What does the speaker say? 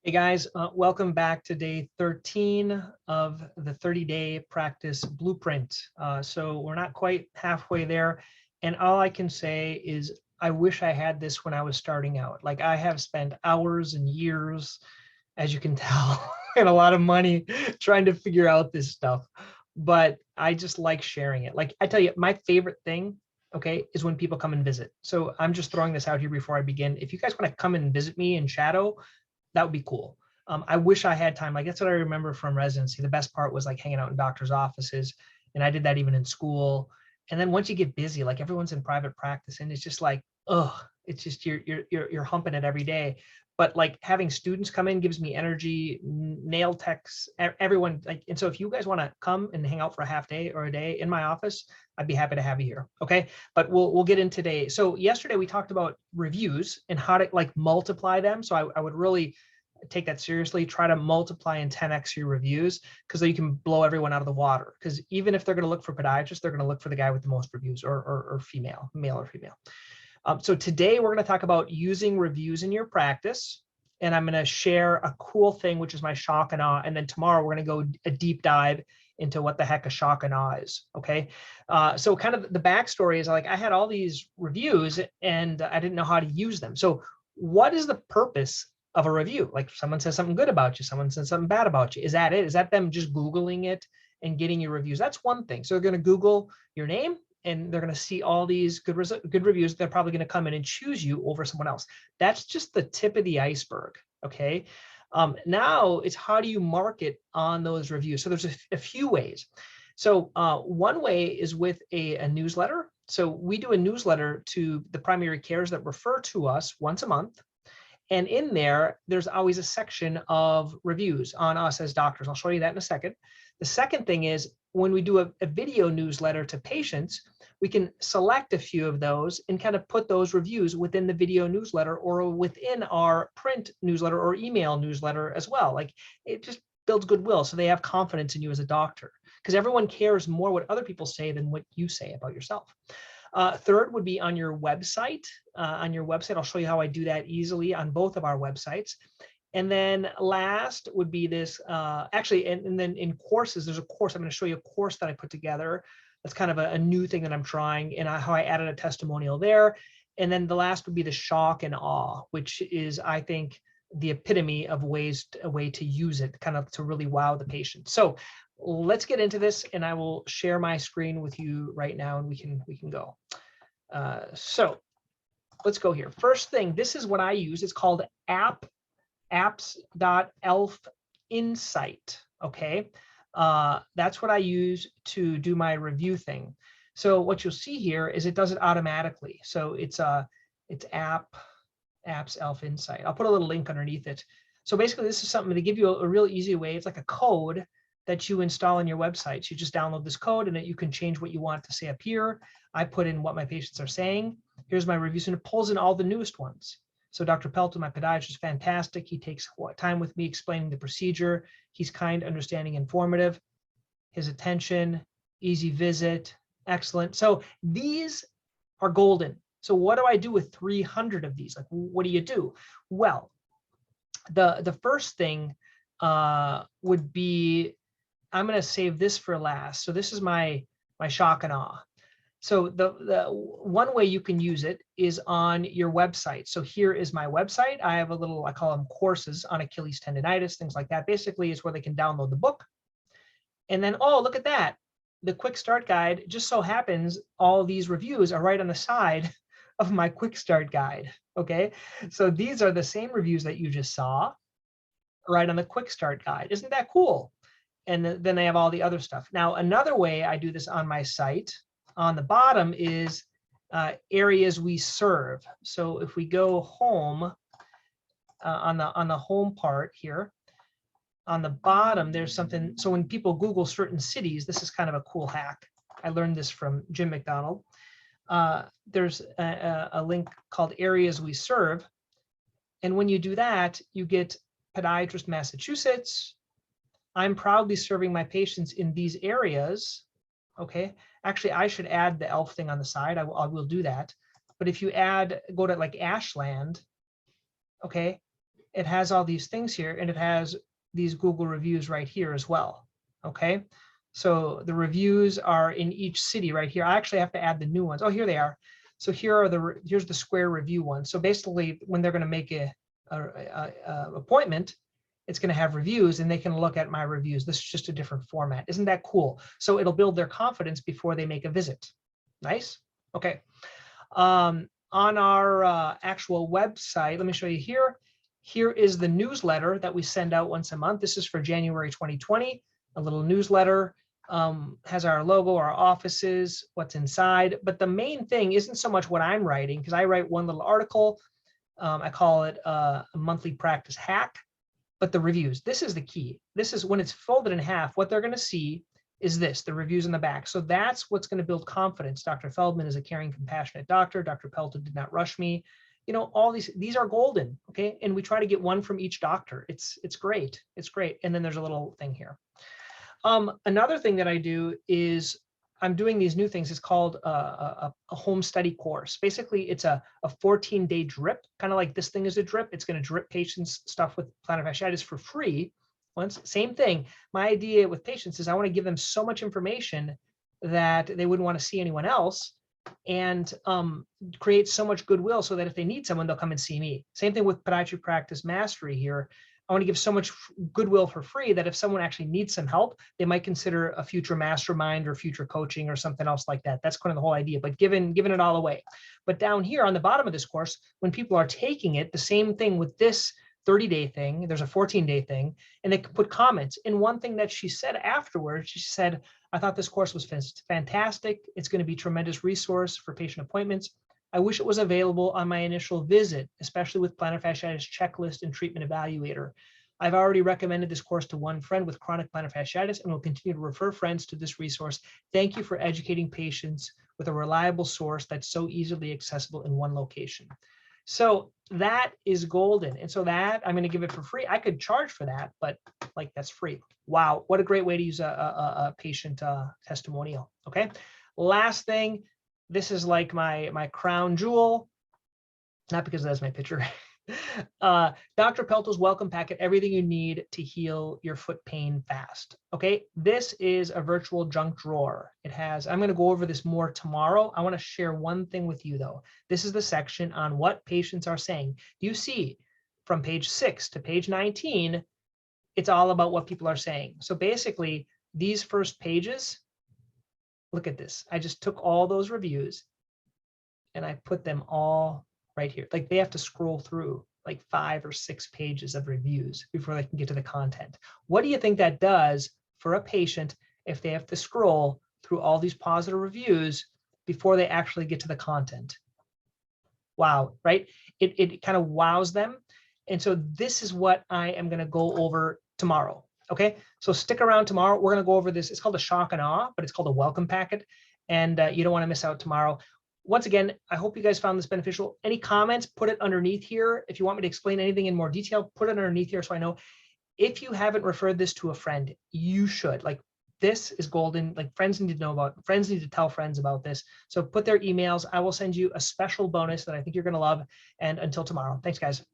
Hey guys, welcome back to day 13 of the 30-day practice blueprint. So we're not quite halfway there. And all I can say is I wish I had this when I was starting out. Like I have spent hours and years, as you can tell, and a lot of money trying to figure out this stuff. But I just like sharing it. Like I tell you, my favorite thing, okay, is when people come and visit. So I'm just throwing this out here before I begin. If you guys want to come and visit me in shadow, that would be cool. I wish I had time. Like that's what I remember from residency. The best part was like hanging out in doctors' offices, and I did that even in school. And then once you get busy, like everyone's in private practice, and it's just like, it's just you're humping it every day. But like having students come in gives me energy. Nail techs, everyone like, and so if you guys want to come and hang out for a half day or a day in my office, I'd be happy to have you here. Okay, but we'll get in today. So yesterday we talked about reviews and how to like multiply them. So I would really take that seriously. Try to multiply and 10x your reviews because you can blow everyone out of the water. Because even if they're going to look for podiatrists, they're going to look for the guy with the most reviews or female, male or female. So today we're going to talk about using reviews in your practice. And I'm going to share a cool thing, which is my shock and awe. And then tomorrow we're going to go a deep dive into what the heck a shock and awe is. Okay. So kind of the backstory is like I had all these reviews and I didn't know how to use them. So what is the purpose of a review? Like someone says something good about you, someone says something bad about you. Is that it? Is that them just Googling it and getting your reviews? That's one thing. So they're going to Google your name and they're going to see all these good reviews. They're probably going to come in and choose you over someone else. That's just the tip of the iceberg. Okay. Now it's how do you market on those reviews? So there's a few ways. So one way is with a newsletter. So we do a newsletter to the primary cares that refer to us once a month. And in there, there's always a section of reviews on us as doctors. I'll show you that in a second. The second thing is when we do a video newsletter to patients, we can select a few of those and kind of put those reviews within the video newsletter or within our print newsletter or email newsletter as well. Like it just builds goodwill. So they have confidence in you as a doctor because everyone cares more what other people say than what you say about yourself. Third would be on your website. I'll show you how I do that easily on both of our websites. And then last would be this, and then in courses, there's a course, I'm going to show you a course that I put together. That's kind of a new thing that I'm trying and how I added a testimonial there. And then the last would be the shock and awe, which is, I think, the epitome of a way to use it kind of to really wow the patient. So let's get into this and I will share my screen with you right now and we can go. So let's go here. First thing, this is what I use. It's called apps.elf insight. Okay. That's what I use to do my review thing. So what you'll see here is it does it automatically. So it's apps elf insight. I'll put a little link underneath it. So basically this is something to give you a real easy way. It's like a code that you install on your website. So you just download this code and then you can change what you want to say up here. I put in what my patients are saying. Here's my reviews and it pulls in all the newest ones. So Dr. Pelto, my podiatrist, is fantastic. He takes time with me explaining the procedure. He's kind, understanding, informative. His attention, easy visit, excellent. So these are golden. So what do I do with 300 of these? Like, what do you do? Well, the first thing would be, I'm going to save this for last. So this is my shock and awe. So the one way you can use it is on your website. So here is my website. I have a little, I call them courses on Achilles tendonitis, things like that. Basically, it's where they can download the book. And then, oh, look at that. The quick start guide, just so happens all these reviews are right on the side of my quick start guide. Okay. So these are the same reviews that you just saw right on the quick start guide. Isn't that cool? And then they have all the other stuff. Now, another way I do this on my site on the bottom is areas we serve. So if we go home on the home part here, on the bottom, there's something. So when people Google certain cities, this is kind of a cool hack. I learned this from Jim McDonald. There's a link called areas we serve. And when you do that, you get Podiatrist Massachusetts. I'm proudly serving my patients in these areas. Okay. Actually, I should add the ELF thing on the side. I will do that. But if you go to like Ashland, okay, it has all these things here, and it has these Google reviews right here as well. Okay, so the reviews are in each city right here. I actually have to add the new ones. Oh, here they are. So here's the Square review one. So basically, when they're going to make a appointment, it's going to have reviews, and they can look at my reviews. This is just a different format. Isn't that cool? So it'll build their confidence before they make a visit. Nice. Okay. On our actual website, let me show you here. Here is the newsletter that we send out once a month. This is for January 2020, a little newsletter. Has our logo, our offices, what's inside. But the main thing isn't so much what I'm writing, because I write one little article. I call it a monthly practice hack. But the reviews, this is the key. This is when it's folded in half, what they're going to see is this, the reviews in the back. So that's what's going to build confidence. Dr. Feldman is a caring, compassionate doctor. Dr. Pelto did not rush me. You know, all these are golden, okay? And we try to get one from each doctor. It's great. It's great. And then there's a little thing here. Another thing that I do is I'm doing these new things. It's called a home study course. Basically, it's a 14-day drip, kind of like this thing is a drip. It's going to drip patients stuff with plantar fasciitis for free. Once, same thing. My idea with patients is I want to give them so much information that they wouldn't want to see anyone else, and create so much goodwill so that if they need someone, they'll come and see me. Same thing with podiatry practice mastery here. I want to give so much goodwill for free that if someone actually needs some help, they might consider a future mastermind or future coaching or something else like that. That's kind of the whole idea, but giving it all away. But down here on the bottom of this course, when people are taking it, the same thing with this 30-day thing, there's a 14-day thing, and they can put comments. And one thing that she said afterwards, she said, I thought this course was fantastic. It's going to be a tremendous resource for patient appointments. I wish it was available on my initial visit, especially with plantar fasciitis checklist and treatment evaluator. I've already recommended this course to one friend with chronic plantar fasciitis and will continue to refer friends to this resource. Thank you for educating patients with a reliable source that's so easily accessible in one location. So that is golden. And so that I'm going to give it for free. I could charge for that, but like that's free. Wow. What a great way to use a patient testimonial. Okay. Last thing. This is like my crown jewel, not because that's my picture. Dr. Pelto's welcome packet, everything you need to heal your foot pain fast. Okay, this is a virtual junk drawer. It has, I'm going to go over this more tomorrow. I want to share one thing with you though. This is the section on what patients are saying. You see from page 6 to page 19, it's all about what people are saying. So basically these first pages, look at this. I just took all those reviews and I put them all right here. Like they have to scroll through like 5 or 6 pages of reviews before they can get to the content. What do you think that does for a patient if they have to scroll through all these positive reviews before they actually get to the content? Wow, right? It kind of wows them. And so this is what I am going to go over tomorrow. Okay, so stick around tomorrow. We're going to go over this. It's called a shock and awe, but it's called a welcome packet. And you don't want to miss out tomorrow. Once again, I hope you guys found this beneficial. Any comments, put it underneath here. If you want me to explain anything in more detail, put it underneath here so I know. If you haven't referred this to a friend, you should. Like this is golden. Like friends need to know about, friends need to tell friends about this. So put their emails. I will send you a special bonus that I think you're going to love. And until tomorrow, thanks guys.